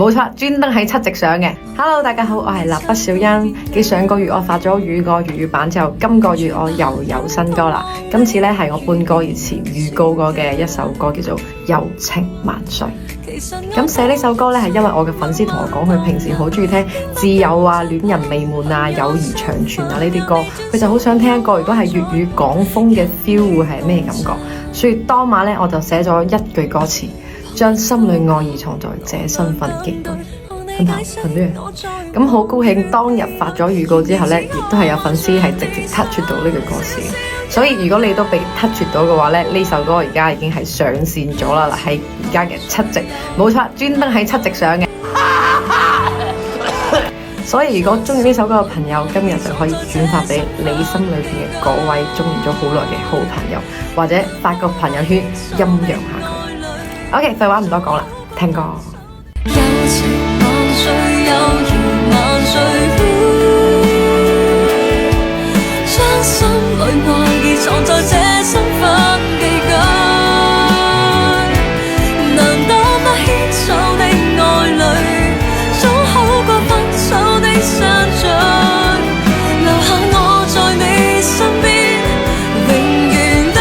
冇錯，專登喺七夕上嘅。Hello， 大家好，我係蠟筆小欣。繼上個月我發咗雨過粵語版之後，今個月我又有新歌啦。今次呢係我半個月前預告過嘅一首歌，叫做《柔情萬歲》。咁寫呢首歌呢，係因為我嘅粉絲同我講，佢平時好中意聽自由啊、戀人未滿啊、友誼長存啊呢啲歌，佢就好想聽一個如果係粵語港風嘅 feel 會係咩感覺。所以當晚呢，我就寫咗一句歌詞，將心裏愛意藏在這身份寄居。咁好高興，當日發咗預告之後呢，亦都係有粉絲係直接 touch 到呢句歌詞。所以如果你都被 touch 到嘅話呢，呢首歌而家已經係上線咗啦，喺而家嘅七夕，冇錯，專登喺七夕上嘅。所以如果中意呢首歌嘅朋友，今日就可以轉發俾你心裏邊嘅嗰位中意咗好耐嘅好朋友，或者發個朋友圈陰陽下佢。OK， 廢話唔多講啦，聽歌。柔情萬歲，友誼萬歲，將心裏愛意藏在這身份寄居。難擋那牽手的愛侶，總好過分手的相聚。留下我在你身邊，永遠等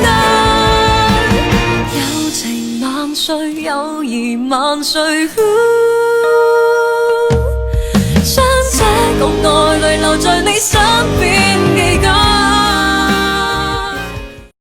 待。柔情萬歲，友誼萬歲，將這個愛侶留在你身邊寄居。